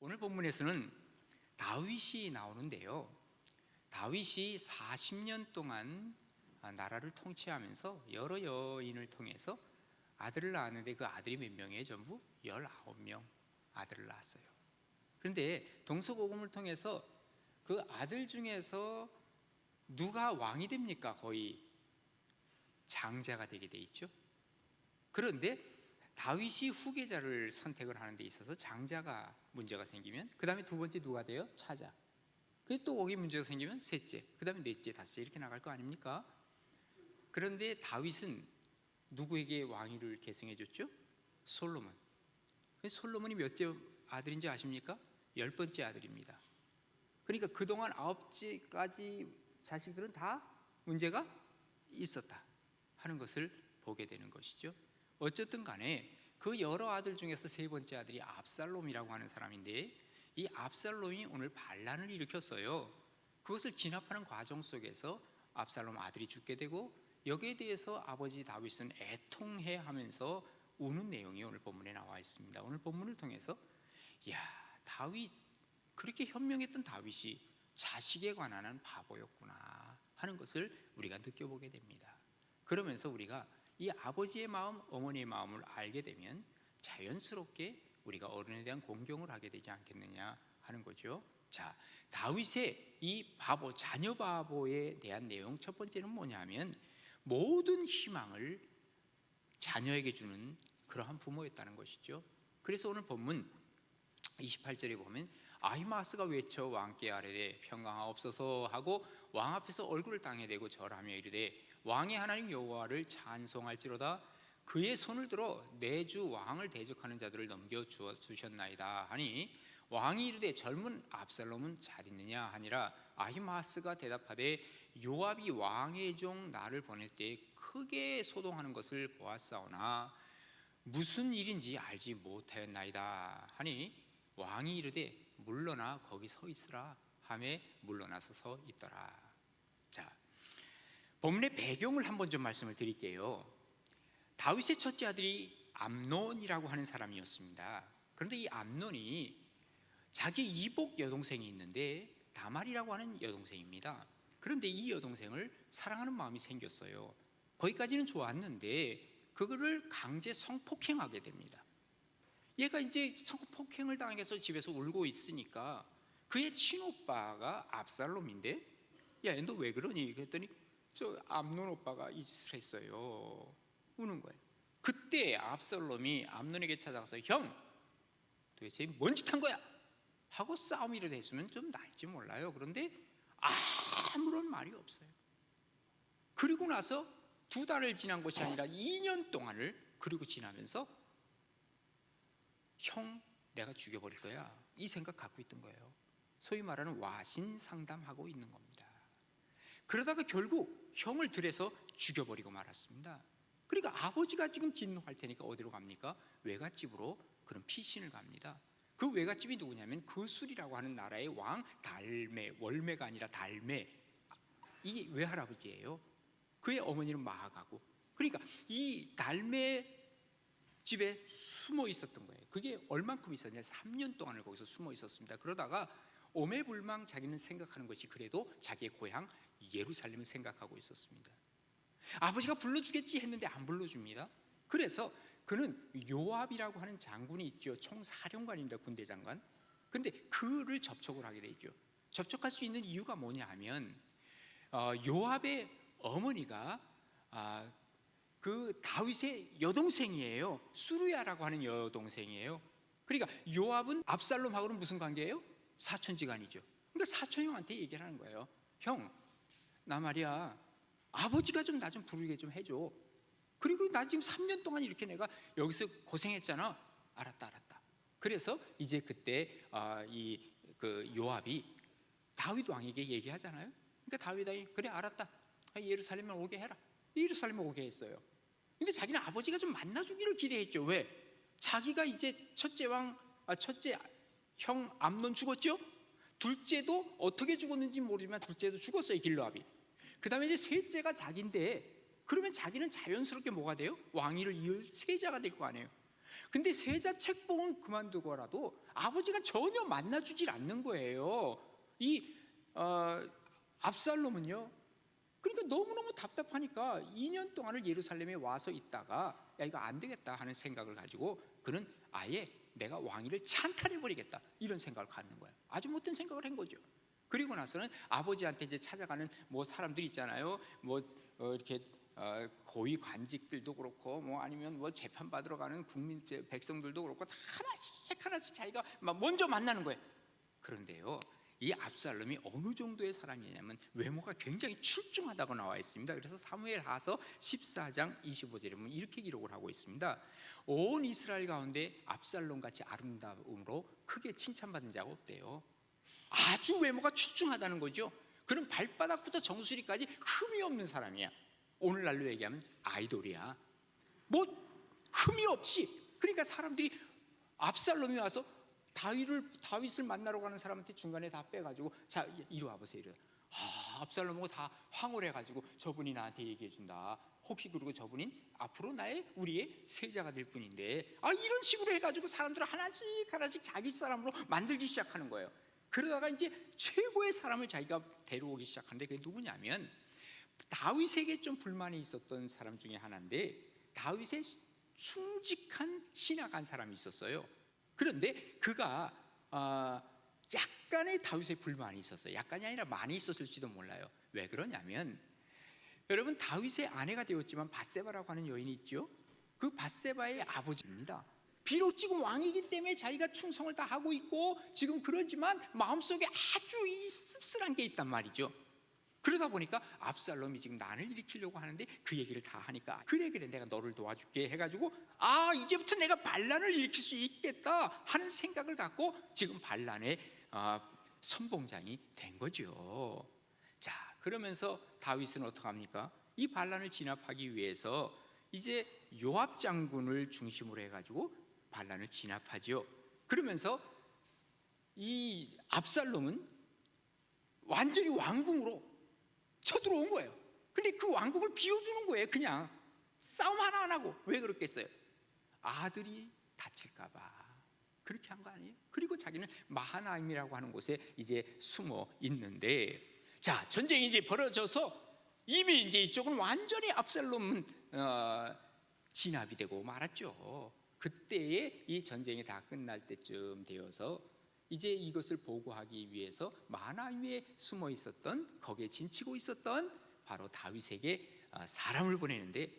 오늘 본문에서는 다윗이 나오는데요. 다윗이 40년 동안 나라를 통치하면서 여러 여인을 통해서 아들을 낳았는데 그 아들이 몇 명이에요? 전부 19명 아들을 낳았어요. 그런데 동서고금을 통해서 그 아들 중에서 누가 왕이 됩니까? 거의 장자가 되게 돼 있죠. 그런데 다윗이 후계자를 선택을 하는 데 있어서 장자가 문제가 생기면 그 다음에 두 번째 누가 돼요? 차자. 그게 또 거기 문제가 생기면 셋째, 그 다음에 넷째, 다섯째 이렇게 나갈 거 아닙니까? 그런데 다윗은 누구에게 왕위를 계승해 줬죠? 솔로몬. 솔로몬이 몇째 아들인지 아십니까? 10번째 아들입니다. 그러니까 그동안 9가지 자식들은 다 문제가 있었다 하는 것을 보게 되는 것이죠. 어쨌든 간에 그 여러 아들 중에서 세 번째 아들이 압살롬이라고 하는 사람인데, 이 압살롬이 오늘 반란을 일으켰어요. 그것을 진압하는 과정 속에서 압살롬 아들이 죽게 되고, 여기에 대해서 아버지 다윗은 애통해 하면서 우는 내용이 오늘 본문에 나와 있습니다. 오늘 본문을 통해서 다윗, 그렇게 현명했던 다윗이 자식에 관한 바보였구나 하는 것을 우리가 느껴보게 됩니다. 그러면서 우리가 이 아버지의 마음, 어머니의 마음을 알게 되면 자연스럽게 우리가 어른에 대한 공경을 하게 되지 않겠느냐 하는 거죠. 자, 다윗의 이 바보, 자녀 바보에 대한 내용, 첫 번째는 뭐냐면 모든 희망을 자녀에게 주는 그러한 부모였다는 것이죠. 그래서 오늘 본문 28절에 보면 아히마아스가 외쳐 왕께 아뢰되 평강하옵소서 하고 왕 앞에서 얼굴을 땅에 대고 절하며 이르되 왕의 하나님 여호와를 찬송할지로다. 그의 손을 들어 내 주 왕을 대적하는 자들을 넘겨 주셨나이다 하니, 왕이 이르되 젊은 압살롬은 잘 있느냐 하니라. 아히마아스가 대답하되 요압이 왕의 종 나를 보낼 때 크게 소동하는 것을 보았사오나 무슨 일인지 알지 못하였나이다 하니, 왕이 이르되 물러나 거기 서 있으라 하매 물러나서 서 있더라. 자, 본문의 배경을 한번 좀 말씀을 드릴게요. 다윗의 첫째 아들이 암논이라고 하는 사람이었습니다. 그런데 이 암논이 자기 이복 여동생이 있는데 다말이라고 하는 여동생입니다. 그런데 이 여동생을 사랑하는 마음이 생겼어요. 거기까지는 좋았는데 그거를 강제 성폭행하게 됩니다. 얘가 이제 성폭행을 당해서 집에서 울고 있으니까 그의 친오빠가 압살롬인데, 야, 너 왜 그러니? 그랬더니 저 암논 오빠가 이 짓을 했어요. 우는 거예요. 그때 압살롬이 암논에게 찾아가서 형, 도대체 뭔 짓 한 거야? 하고 싸움이라도 했으면 좀 나을지 몰라요. 그런데 아무런 말이 없어요. 그리고 나서 2달을 지난 것이 아니라 2년 동안을 그리고 지나면서 형, 내가 죽여버릴 거야, 이 생각 갖고 있던 거예요. 소위 말하는 와신 상담하고 있는 겁니다. 그러다가 결국 형을 들여서 죽여버리고 말았습니다. 그러니까 아버지가 지금 진노할 테니까 어디로 갑니까? 외갓집으로 그런 피신을 갑니다. 그 외갓집이 누구냐면 그술이라고 하는 나라의 왕 달메, 월메가 아니라 달메, 이게 외할아버지예요. 그의 어머니는 마아가고. 그러니까 이 달메 집에 숨어 있었던 거예요. 그게 얼만큼 있었냐? 3년 동안을 거기서 숨어 있었습니다. 그러다가 오매불망 자기는 생각하는 것이 그래도 자기의 고향 예루살렘을 생각하고 있었습니다. 아버지가 불러주겠지 했는데 안 불러줍니다. 그래서 그는 요압이라고 하는 장군이 있죠. 총사령관입니다. 군대 장관. 근데 그를 접촉을 하게 되죠. 접촉할 수 있는 이유가 뭐냐 하면 요압의 어머니가 그 다윗의 여동생이에요. 수루야라고 하는 여동생이에요. 그러니까 요압은 압살롬하고는 무슨 관계예요? 사촌지간이죠. 그러니까 사촌 형한테 얘기를 하는 거예요. 형, 나 말이야, 아버지가 좀 나 좀 부르게 좀 해줘. 그리고 나 지금 3년 동안 이렇게 내가 여기서 고생했잖아. 알았다. 그래서 이제 그때 그 요압이 다윗 왕에게 얘기하잖아요. 그러니까 다윗 왕이 그래 알았다, 예루살렘에 오게 해라. 예루살렘에 오게 했어요. 근데 자기는 아버지가 좀 만나주기를 기대했죠. 왜? 자기가 이제 첫째 형 암논 죽었죠? 둘째도 어떻게 죽었는지 모르지만 둘째도 죽었어요, 길르압이. 그 다음에 이제 셋째가 자기인데, 그러면 자기는 자연스럽게 뭐가 돼요? 왕위를 이을 세자가 될 거 아니에요. 근데 세자 책봉은 그만두고라도 아버지가 전혀 만나주질 않는 거예요. 이 압살롬은요, 그러니까 너무너무 답답하니까 2년 동안을 예루살렘에 와서 있다가 야, 이거 안 되겠다 하는 생각을 가지고 그는 아예 내가 왕위를 찬탈해버리겠다 이런 생각을 갖는 거예요. 아주 못된 생각을 한 거죠. 그리고 나서는 아버지한테 이제 찾아가는 뭐 사람들 있잖아요. 뭐 이렇게 고위 관직들도 그렇고 뭐 아니면 뭐 재판 받으러 가는 국민 백성들도 그렇고 다 하나씩 자기가 막 먼저 만나는 거예요. 그런데요, 이 압살롬이 어느 정도의 사람이냐면 외모가 굉장히 출중하다고 나와 있습니다. 그래서 사무엘하서 14장 25절에 보면 이렇게 기록을 하고 있습니다. 온 이스라엘 가운데 압살롬같이 아름다움으로 크게 칭찬받은 자가 없대요. 아주 외모가 출중하다는 거죠. 그는 발바닥부터 정수리까지 흠이 없는 사람이야. 오늘날로 얘기하면 아이돌이야. 뭐 흠이 없이. 그러니까 사람들이 압살롬이 와서 다윗을 만나러 가는 사람한테 중간에 다 빼가지고 자 이리 와보세요. 이래. 압살롬하고 다 황홀해가지고 저분이 나한테 얘기해준다. 혹시 그리고 저분이 앞으로 우리의 세자가 될 분인데 이런 식으로 해가지고 사람들을 하나씩 자기 사람으로 만들기 시작하는 거예요. 그러다가 이제 최고의 사람을 자기가 데려오기 시작하는데 그게 누구냐면 다윗에게 좀 불만이 있었던 사람 중에 하나인데 다윗의 충직한 신하간 사람이 있었어요. 그런데 그가 약간의 다윗의 불만이 있었어요. 약간이 아니라 많이 있었을지도 몰라요. 왜 그러냐면 여러분 다윗의 아내가 되었지만 밧세바라고 하는 여인이 있죠. 그 밧세바의 아버지입니다. 비록 지금 왕이기 때문에 자기가 충성을 다 하고 있고 지금 그러지만 마음속에 아주 이 씁쓸한 게 있단 말이죠. 그러다 보니까 압살롬이 지금 난을 일으키려고 하는데 그 얘기를 다 하니까 그래 내가 너를 도와줄게 해가지고 이제부터 내가 반란을 일으킬 수 있겠다 하는 생각을 갖고 지금 반란의 선봉장이 된 거죠. 자, 그러면서 다윗은 어떻게 합니까? 이 반란을 진압하기 위해서 이제 요압 장군을 중심으로 해가지고 반란을 진압하죠. 그러면서 이 압살롬은 완전히 왕궁으로 쳐들어온 거예요. 근데 그 왕국을 비워주는 거예요. 그냥 싸움 하나 안 하고. 왜 그렇겠어요? 아들이 다칠까봐 그렇게 한 거 아니에요? 그리고 자기는 마하나임이라고 하는 곳에 이제 숨어 있는데, 자, 전쟁이 이제 벌어져서 이미 이제 이쪽은 완전히 압살롬은 진압이 되고 말았죠. 그때에 이 전쟁이 다 끝날 때쯤 되어서 이제 이것을 보고하기 위해서 마하나임에 숨어 있었던, 거기에 진치고 있었던 바로 다윗에게 사람을 보내는데,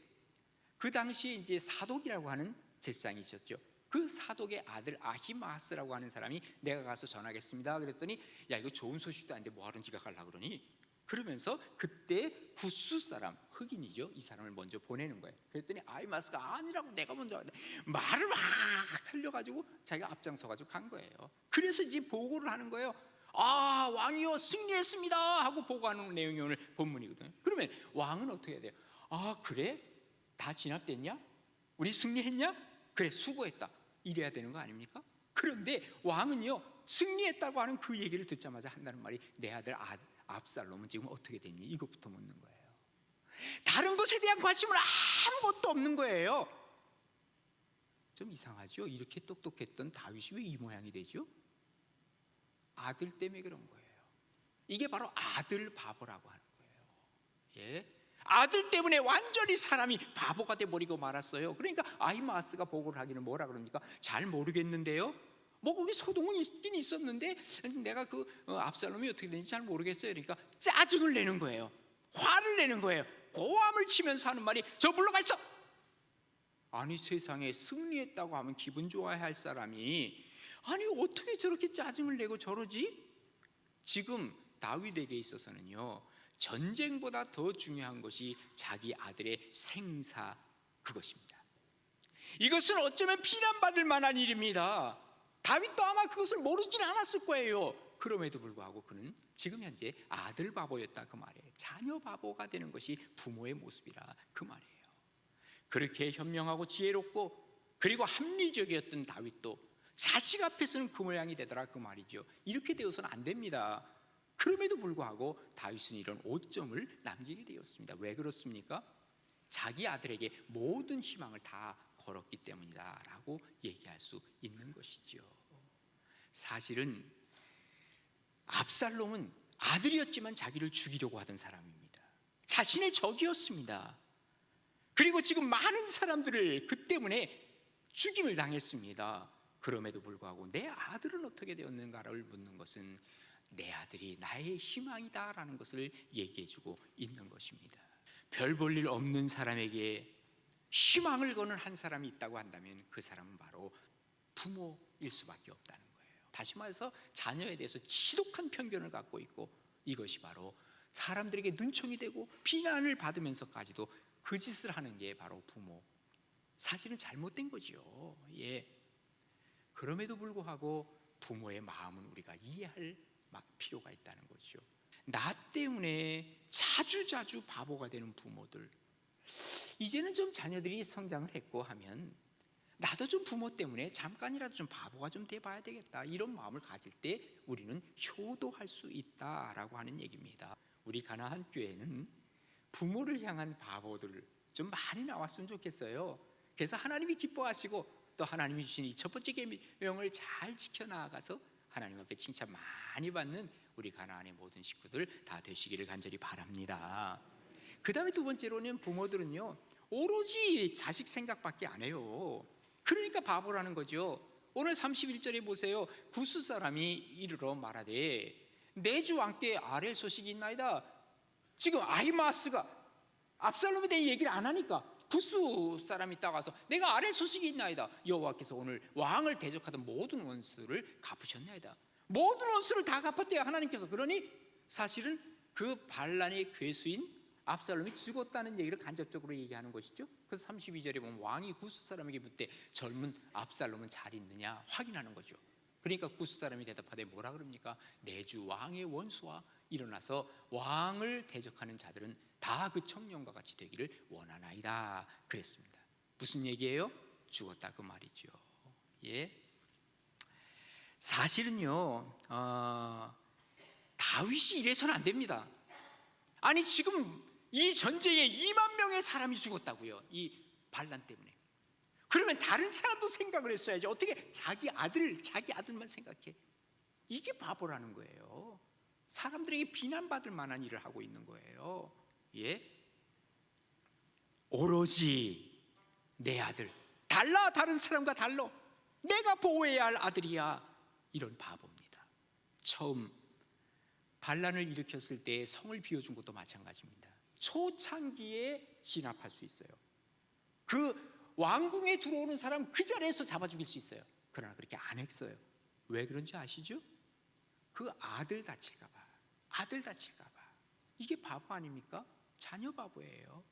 그 당시에 이제 사독이라고 하는 제사장이 있었죠. 그 사독의 아들 아히마스라고 하는 사람이 내가 가서 전하겠습니다 그랬더니 야, 이거 좋은 소식도 아닌데 뭐하러 지가 가려고 그러니? 그러면서 그때 구스 사람, 흑인이죠, 이 사람을 먼저 보내는 거예요. 그랬더니 아히마스가 아니라고, 내가 먼저 하는데 말을 막 틀려가지고 자기가 앞장서가지고 간 거예요. 그래서 이제 보고를 하는 거예요. 왕이요 승리했습니다 하고 보고하는 내용이 오늘 본문이거든요. 그러면 왕은 어떻게 해야 돼요? 그래? 다 진압됐냐? 우리 승리했냐? 그래, 수고했다, 이래야 되는 거 아닙니까? 그런데 왕은요, 승리했다고 하는 그 얘기를 듣자마자 한다는 말이 내 아들 압살롬은 지금 어떻게 됐니? 이것부터 묻는 거예요. 다른 것에 대한 관심은 아무것도 없는 거예요. 좀 이상하죠? 이렇게 똑똑했던 다윗이 왜 이 모양이 되죠? 아들 때문에 그런 거예요. 이게 바로 아들 바보라고 하는 거예요. 예? 아들 때문에 완전히 사람이 바보가 돼버리고 말았어요. 그러니까 아히마스가 보고를 하기는 뭐라 그럽니까? 잘 모르겠는데요. 뭐 거기 소동은 있긴 있었는데 내가 그 압살롬이 어떻게 되는지 잘 모르겠어요. 그러니까 짜증을 내는 거예요. 화를 내는 거예요. 고함을 치면서 하는 말이 저 물러가 있어. 아니, 세상에 승리했다고 하면 기분 좋아야 할 사람이 아니 어떻게 저렇게 짜증을 내고 저러지? 지금 다윗에게 있어서는요, 전쟁보다 더 중요한 것이 자기 아들의 생사, 그것입니다. 이것은 어쩌면 비난받을 만한 일입니다. 다윗도 아마 그것을 모르지는 않았을 거예요. 그럼에도 불구하고 그는 지금 현재 아들 바보였다 그 말이에요. 자녀 바보가 되는 것이 부모의 모습이라 그 말이에요. 그렇게 현명하고 지혜롭고 그리고 합리적이었던 다윗도 자식 앞에서는 그 모양이 되더라 그 말이죠. 이렇게 되어서는 안 됩니다. 그럼에도 불구하고 다윗은 이런 오점을 남기게 되었습니다. 왜 그렇습니까? 자기 아들에게 모든 희망을 다 걸었기 때문이다라고 얘기할 수 있는 것이죠. 사실은 압살롬은 아들이었지만 자기를 죽이려고 하던 사람입니다. 자신의 적이었습니다. 그리고 지금 많은 사람들을 그 때문에 죽임을 당했습니다. 그럼에도 불구하고 내 아들은 어떻게 되었는가를 묻는 것은 내 아들이 나의 희망이다라는 것을 얘기해주고 있는 것입니다. 별 볼 일 없는 사람에게 희망을 거는 한 사람이 있다고 한다면 그 사람은 바로 부모일 수밖에 없다는 거예요. 다시 말해서 자녀에 대해서 지독한 편견을 갖고 있고, 이것이 바로 사람들에게 눈총이 되고 비난을 받으면서까지도 그 짓을 하는 게 바로 부모. 사실은 잘못된 거죠. 예. 그럼에도 불구하고 부모의 마음은 우리가 이해할 필요가 있다는 거죠. 나 때문에 자주 바보가 되는 부모들, 이제는 좀 자녀들이 성장을 했고 하면 나도 좀 부모 때문에 잠깐이라도 좀 바보가 좀 돼봐야 되겠다, 이런 마음을 가질 때 우리는 효도할 수 있다라고 하는 얘기입니다. 우리 가나안 교회는 부모를 향한 바보들 좀 많이 나왔으면 좋겠어요. 그래서 하나님이 기뻐하시고 또 하나님이 주신 이 첫 번째 계명을 잘 지켜나가서 하나님 앞에 칭찬 많이 받는 우리 가나안의 모든 식구들 다 되시기를 간절히 바랍니다. 그 다음에 두 번째로는 부모들은요, 오로지 자식 생각밖에 안 해요. 그러니까 바보라는 거죠. 오늘 31절에 보세요. 구스 사람이 이르러 말하되 내 주 왕께 아랠 소식이 있나이다. 지금 아히마스가 압살롬에 대해 얘기를 안 하니까 구스 사람이 따가서 내가 아랠 소식이 있나이다. 여호와께서 오늘 왕을 대적하던 모든 원수를 갚으셨나이다. 모든 원수를 다 갚았대요, 하나님께서. 그러니 사실은 그 반란의 괴수인 압살롬이 죽었다는 얘기를 간접적으로 얘기하는 것이죠. 그래서 32절에 보면 왕이 구스 사람에게 묻되 젊은 압살롬은 잘 있느냐 확인하는 거죠. 그러니까 구스 사람이 대답하되 뭐라 그럽니까? 내 주 왕의 원수와 일어나서 왕을 대적하는 자들은 다 그 청년과 같이 되기를 원하나이다 그랬습니다. 무슨 얘기예요? 죽었다 그 말이죠. 예. 사실은요, 다윗이 이래서는 안 됩니다. 아니 지금 이 전쟁에 2만 명의 사람이 죽었다고요, 이 반란 때문에. 그러면 다른 사람도 생각을 했어야지. 어떻게 자기 아들만 생각해? 이게 바보라는 거예요. 사람들에게 비난받을 만한 일을 하고 있는 거예요. 예? 오로지 내 아들, 달라, 다른 사람과 달라, 내가 보호해야 할 아들이야, 이런 바보입니다. 처음 반란을 일으켰을 때 성을 비워준 것도 마찬가지입니다. 초창기에 진압할 수 있어요. 그 왕궁에 들어오는 사람 그 자리에서 잡아 죽일 수 있어요. 그러나 그렇게 안 했어요. 왜 그런지 아시죠? 그 아들 다칠까 봐. 이게 바보 아닙니까? 자녀 바보예요.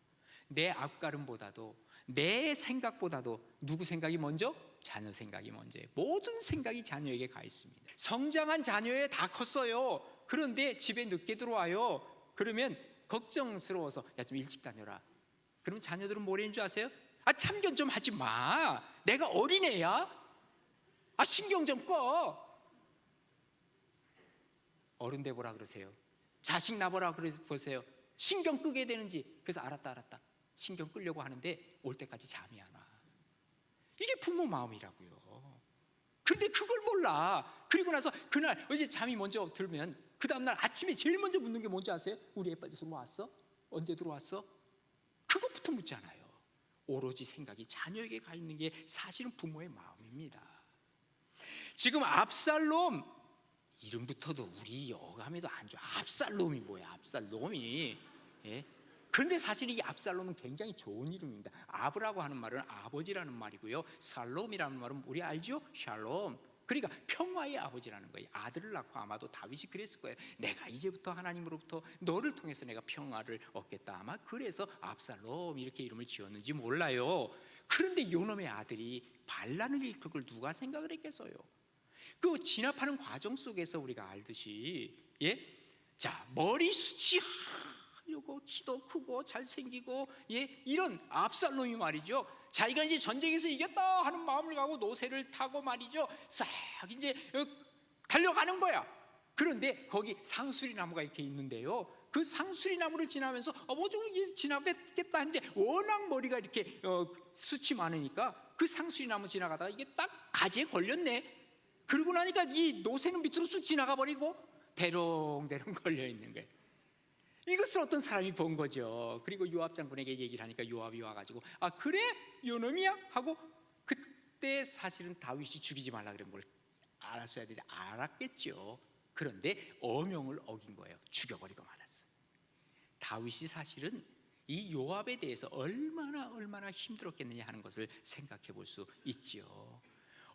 내 앞가름보다도 내 생각보다도 누구 생각이 먼저? 자녀 생각이 먼저예요. 모든 생각이 자녀에게 가 있습니다. 성장한 자녀에 다 컸어요. 그런데 집에 늦게 들어와요. 그러면 걱정스러워서 야, 좀 일찍 다녀라. 그러면 자녀들은 뭐라는 줄 아세요? 아, 참견 좀 하지 마. 내가 어린애야? 아, 신경 좀 꺼. 어른 돼보라 그러세요. 자식 나보라 그러세요. 신경 끄게 되는지. 그래서 알았다. 신경 끌려고 하는데 올 때까지 잠이 안 와. 이게 부모 마음이라고요. 근데 그걸 몰라. 그리고 나서 그날 이제 잠이 먼저 들면 그 다음날 아침에 제일 먼저 묻는 게 뭔지 아세요? 우리 애 빨리 들어왔어? 언제 들어왔어? 그것부터 묻잖아요. 오로지 생각이 자녀에게 가 있는 게 사실은 부모의 마음입니다. 지금 압살롬 이름부터도 우리 어감에도 안 좋아. 압살롬이 뭐야? 압살롬이. 예? 그런데 사실 이 압살롬은 굉장히 좋은 이름입니다. 아브라고 하는 말은 아버지라는 말이고요, 살롬이라는 말은 우리 알죠? 샬롬. 그러니까 평화의 아버지라는 거예요. 아들을 낳고 아마도 다윗이 그랬을 거예요. 내가 이제부터 하나님으로부터 너를 통해서 내가 평화를 얻겠다. 아마 그래서 압살롬 이렇게 이름을 지었는지 몰라요. 그런데 요놈의 아들이 반란을 일으킬 걸 누가 생각을 했겠어요? 그 진압하는 과정 속에서 우리가 알듯이, 예? 자, 머리숱이 하려고 키도 크고 잘생기고, 예? 이런 압살롬이 말이죠, 자기가 이제 전쟁에서 이겼다 하는 마음을 가고 노새를 타고 말이죠, 싹 이제 달려가는 거야. 그런데 거기 상수리 나무가 이렇게 있는데요, 그 상수리 나무를 지나면서 좀 지나겠다 했는데 워낙 머리가 이렇게 숱이 많으니까 그 상수리 나무 지나가다가 이게 딱 가지에 걸렸네. 그러고 나니까 이 노새는 밑으로 쑥 지나가 버리고 대롱대롱 걸려 있는 거예요. 이것을 어떤 사람이 본 거죠. 그리고 요압 장군에게 얘기를 하니까 요압이 와가지고 그래? 요놈이야? 하고 그때 사실은 다윗이 죽이지 말라 그런 걸 알았어야 되는데 알았겠죠. 그런데 어명을 어긴 거예요. 죽여버리고 말았어. 다윗이 사실은 이 요압에 대해서 얼마나 힘들었겠느냐 하는 것을 생각해 볼 수 있죠.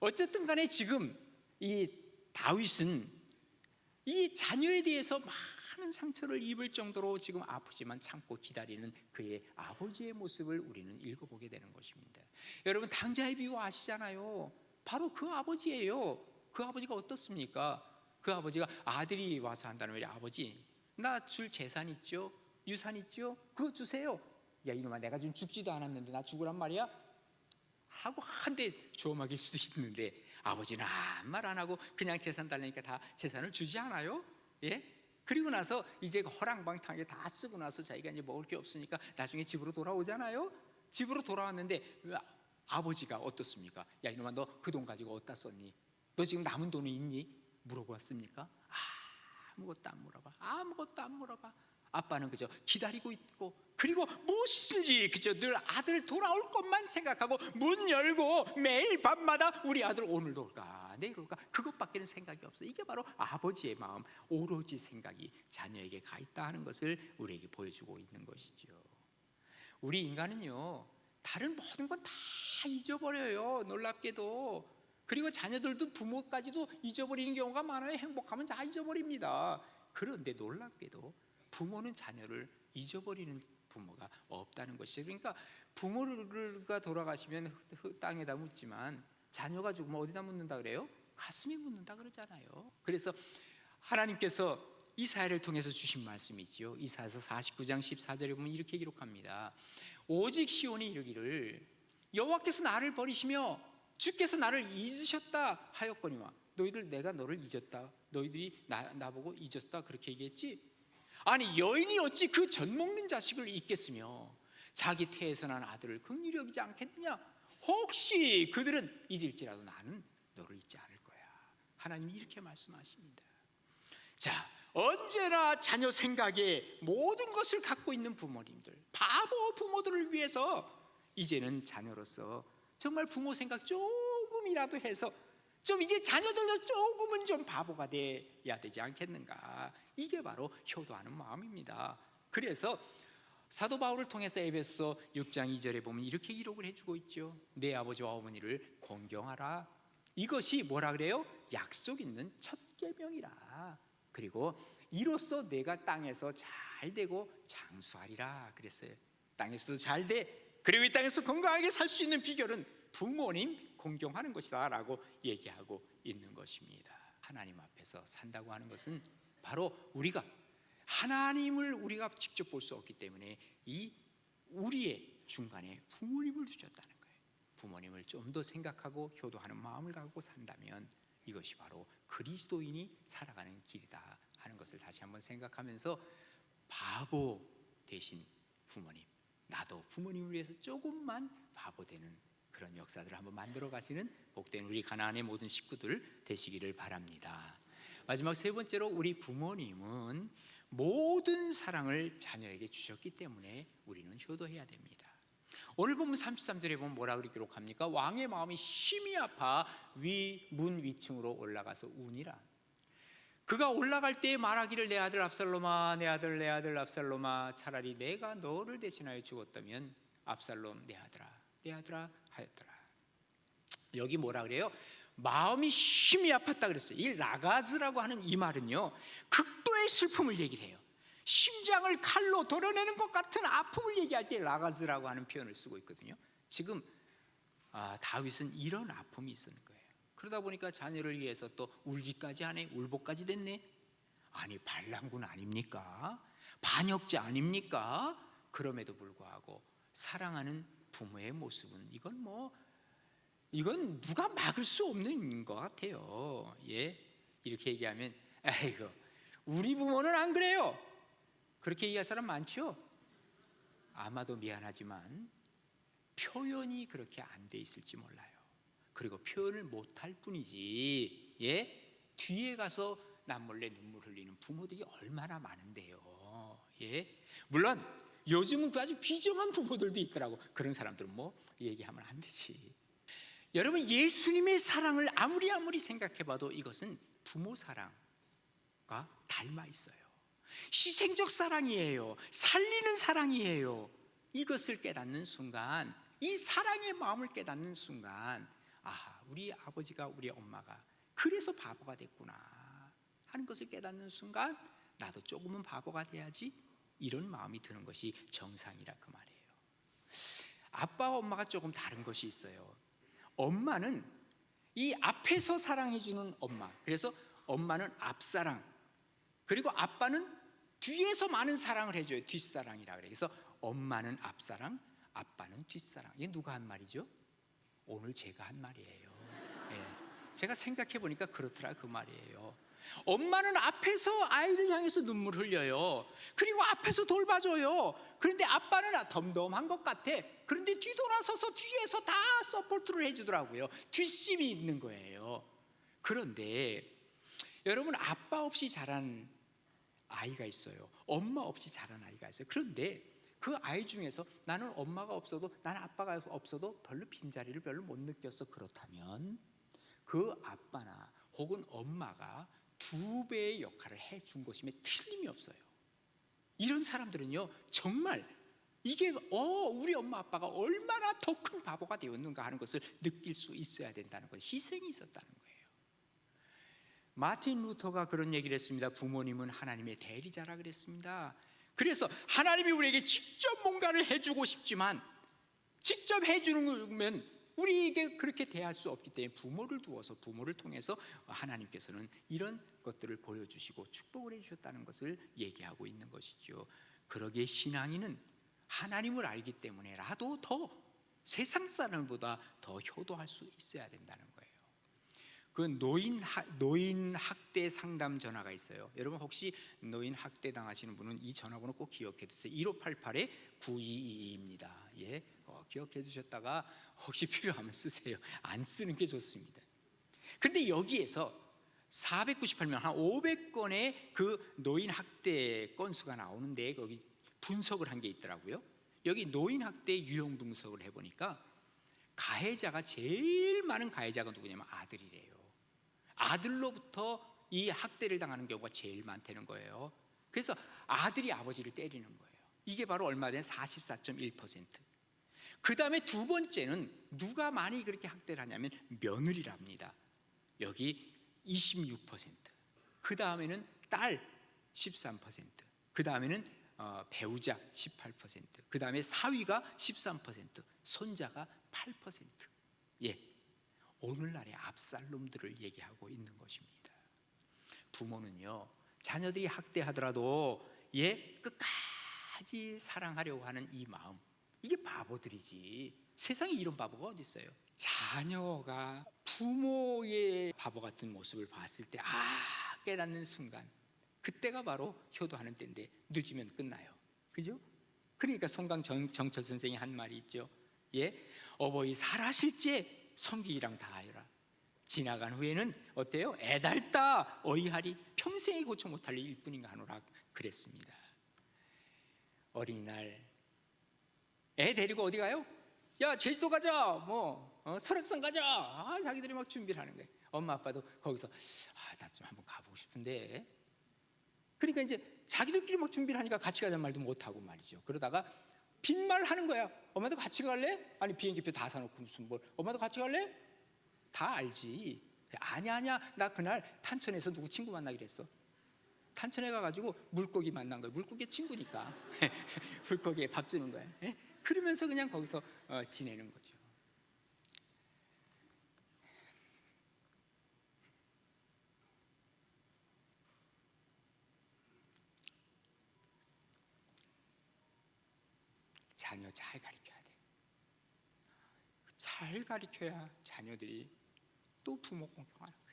어쨌든 간에 지금 이 다윗은 이 자녀에 대해서 많은 상처를 입을 정도로 지금 아프지만 참고 기다리는 그의 아버지의 모습을 우리는 읽어보게 되는 것입니다. 여러분, 당자의 비유 아시잖아요. 바로 그 아버지예요. 그 아버지가 어떻습니까? 그 아버지가 아들이 와서 한다는 말이에요. 아버지, 나 줄 재산 있죠? 유산 있죠? 그거 주세요. 야 이놈아, 내가 지금 죽지도 않았는데 나 죽으란 말이야? 하고 한 대 조막일 수도 있는데 아버지는 아무 말 안 하고 그냥 재산 달라니까 다 재산을 주지 않아요? 예? 그리고 나서 이제 허랑방탕하게 다 쓰고 나서 자기가 이제 먹을 게 없으니까 나중에 집으로 돌아오잖아요. 집으로 돌아왔는데 아버지가 어떻습니까? 야 이놈아, 너 그 돈 가지고 어디다 썼니? 너 지금 남은 돈이 있니? 물어봤습니까? 아무것도 안 물어봐. 아무것도 안 물어봐. 아빠는 그저 기다리고 있고, 그리고 무엇이든지 그저 늘 아들 돌아올 것만 생각하고 문 열고 매일 밤마다 우리 아들 오늘도 올까 내일 올까 그것밖에는 생각이 없어. 이게 바로 아버지의 마음, 오로지 생각이 자녀에게 가 있다 하는 것을 우리에게 보여주고 있는 것이죠. 우리 인간은요, 다른 모든 건 다 잊어버려요. 놀랍게도. 그리고 자녀들도 부모까지도 잊어버리는 경우가 많아요. 행복하면 다 잊어버립니다. 그런데 놀랍게도 부모는 자녀를 잊어버리는 부모가 없다는 것이죠. 그러니까 부모가 돌아가시면 땅에다 묻지만 자녀가 죽으면 어디다 묻는다 그래요? 가슴에 묻는다 그러잖아요. 그래서 하나님께서 이사야를 통해서 주신 말씀이지요. 이사야서 49장 14절에 보면 이렇게 기록합니다. 오직 시온이 이르기를 여호와께서 나를 버리시며 주께서 나를 잊으셨다 하였거니와. 너희들 내가 너를 잊었다, 너희들이 나보고 잊었다 그렇게 얘기했지? 아니 여인이 어찌 그 젖 먹는 자식을 잊겠으며 자기 태에서 난 아들을 긍휼히 여기지 않겠느냐? 혹시 그들은 잊을지라도 나는 너를 잊지 않을 거야. 하나님이 이렇게 말씀하십니다. 자, 언제나 자녀 생각에 모든 것을 갖고 있는 부모님들, 바보 부모들을 위해서 이제는 자녀로서 정말 부모 생각 조금이라도 해서 좀 이제 자녀들도 조금은 좀 바보가 돼야 되지 않겠는가. 이게 바로 효도하는 마음입니다. 그래서 사도 바울을 통해서 에베소 6장 2절에 보면 이렇게 기록을 해주고 있죠. 내 아버지와 어머니를 공경하라. 이것이 뭐라 그래요? 약속 있는 첫 계명이라. 그리고 이로써 내가 땅에서 잘 되고 장수하리라 그랬어요. 땅에서도 잘 돼. 그리고 이 땅에서 건강하게 살 수 있는 비결은 부모님 공경하는 것이다 라고 얘기하고 있는 것입니다. 하나님 앞에서 산다고 하는 것은 바로 우리가 하나님을 우리가 직접 볼 수 없기 때문에 이 우리의 중간에 부모님을 주셨다는 거예요. 부모님을 좀 더 생각하고 효도하는 마음을 갖고 산다면 이것이 바로 그리스도인이 살아가는 길이다 하는 것을 다시 한번 생각하면서 바보 대신 부모님, 나도 부모님을 위해서 조금만 바보 되는 그런 역사들을 한번 만들어 가시는 복된 우리 가나안의 모든 식구들 되시기를 바랍니다. 마지막 세 번째로 우리 부모님은 모든 사랑을 자녀에게 주셨기 때문에 우리는 효도해야 됩니다. 오늘 보면 33절에 보면 뭐라고 기록합니까? 왕의 마음이 심히 아파 문 위층으로 올라가서 우니라. 그가 올라갈 때에 말하기를 내 아들 압살롬아, 내 아들 압살롬아, 차라리 내가 너를 대신하여 죽었다면 압살롬 내 아들아 하였더라. 여기 뭐라 그래요? 마음이 심히 아팠다 그랬어요. 이 라가즈라고 하는 이 말은요, 극도의 슬픔을 얘기를 해요. 심장을 칼로 도려내는 것 같은 아픔을 얘기할 때 라가즈라고 하는 표현을 쓰고 있거든요. 지금 다윗은 이런 아픔이 있었는 거예요. 그러다 보니까 자녀를 위해서 또 울기까지 하네. 울보까지 됐네. 아니 반란군 아닙니까? 반역자 아닙니까? 그럼에도 불구하고 사랑하는 부모의 모습은 이건 누가 막을 수 없는 것 같아요. 예, 이렇게 얘기하면 아이고 우리 부모는 안 그래요. 그렇게 얘기할 사람 많죠? 아마도 미안하지만 표현이 그렇게 안 돼 있을지 몰라요. 그리고 표현을 못할 뿐이지, 뒤에 가서 남몰래 눈물 흘리는 부모들이 얼마나 많은데요. 물론 요즘은 그 아주 비정한 부모들도 있더라고. 그런 사람들은 뭐 얘기하면 안 되지. 여러분, 예수님의 사랑을 아무리 생각해봐도 이것은 부모 사랑과 닮아 있어요. 희생적 사랑이에요. 살리는 사랑이에요. 이것을 깨닫는 순간, 이 사랑의 마음을 깨닫는 순간, 우리 아버지가, 우리 엄마가 그래서 바보가 됐구나 하는 것을 깨닫는 순간, 나도 조금은 바보가 돼야지, 이런 마음이 드는 것이 정상이라 그 말이에요. 아빠와 엄마가 조금 다른 것이 있어요. 엄마는 이 앞에서 사랑해주는 엄마, 그래서 엄마는 앞사랑, 그리고 아빠는 뒤에서 많은 사랑을 해줘요. 뒷사랑이라 그래요. 그래서 엄마는 앞사랑, 아빠는 뒷사랑. 이게 누가 한 말이죠? 오늘 제가 한 말이에요. 제가 생각해 보니까 그렇더라 그 말이에요. 엄마는 앞에서 아이를 향해서 눈물 흘려요. 그리고 앞에서 돌봐줘요. 그런데 아빠는 덤덤한 것 같아. 그런데 뒤돌아서서 뒤에서 다 서포트를 해주더라고요. 뒷심이 있는 거예요. 그런데 여러분, 아빠 없이 자란 아이가 있어요. 엄마 없이 자란 아이가 있어요. 그런데 그 아이 중에서 나는 엄마가 없어도, 나는 아빠가 없어도 별로 빈자리를 별로 못 느꼈어. 그렇다면 그 아빠나 혹은 엄마가 2배의 역할을 해준 것임에 틀림이 없어요. 이런 사람들은요, 정말 이게 우리 엄마 아빠가 얼마나 더 큰 바보가 되었는가 하는 것을 느낄 수 있어야 된다는 것, 희생이 있었다는 거예요. 마틴 루터가 그런 얘기를 했습니다. 부모님은 하나님의 대리자라 그랬습니다. 그래서 하나님이 우리에게 직접 뭔가를 해주고 싶지만, 직접 해주는 거면 우리에게 그렇게 대할 수 없기 때문에 부모를 두어서, 부모를 통해서 하나님께서는 이런 것들을 보여주시고 축복을 해주셨다는 것을 얘기하고 있는 것이죠. 그러기에 신앙인은 하나님을 알기 때문에라도 더 세상 사람보다 더 효도할 수 있어야 된다는 거예요. 그 노인 학대 상담 전화가 있어요. 여러분, 혹시 노인 학대 당하시는 분은 이 전화번호 꼭 기억해 두세요. 1588-9222입니다. 기억해 두셨다가 혹시 필요하면 쓰세요. 안 쓰는 게 좋습니다. 그런데 여기에서 498명, 한 500건의 그 노인 학대 건수가 나오는데, 거기 분석을 한 게 있더라고요. 여기 노인 학대 유형 분석을 해보니까 가해자가, 제일 많은 가해자가 누구냐면 아들이래요. 아들로부터 이 학대를 당하는 경우가 제일 많다는 거예요. 그래서 아들이 아버지를 때리는 거예요. 이게 바로 얼마 전에 44.1%. 그 다음에 두 번째는 누가 많이 그렇게 학대를 하냐면 며느리랍니다. 여기 26%. 그 다음에는 딸 13%. 그 다음에는 배우자 18%. 그 다음에 사위가 13%. 손자가 8%. 오늘날의 압살롬들을 얘기하고 있는 것입니다. 부모는요, 자녀들이 학대하더라도 끝까지 사랑하려고 하는 이 마음, 이게 바보들이지, 세상에 이런 바보가 어디 있어요? 자녀가 부모의 바보 같은 모습을 봤을 때 깨닫는 순간, 그때가 바로 효도하는 때인데 늦으면 끝나요. 그죠? 그러니까 송강정철 선생이 한 말이 있죠. 어버이 살아실제 성기이랑 다하여라. 지나간 후에는 어때요? 애달다 어이하리. 평생에 고쳐 못할 일 뿐인가 하노라 그랬습니다. 어린이날 애 데리고 어디 가요? 야, 제주도 가자, 설악산 가자. 자기들이 막 준비를 하는 거예요. 엄마 아빠도 거기서 나 좀 한번 가보고 싶은데. 그러니까 이제 자기들끼리 막 준비를 하니까 같이 가자는 말도 못하고 말이죠. 그러다가 빈말 하는 거야. 엄마도 같이 갈래? 아니, 비행기표 다 사놓고 무슨 뭘. 엄마도 같이 갈래? 다 알지. 아니야, 나 그날 탄천에서 누구 친구 만나기로 했어. 탄천에 가가지고 물고기 만난 거야. 물고기 친구니까 물고기에 밥 주는 거야. 그러면서 그냥 거기서 지내는 거죠. 자녀 잘 가르쳐야 돼. 잘 가르쳐야 자녀들이 또 부모 공경하는 거예요.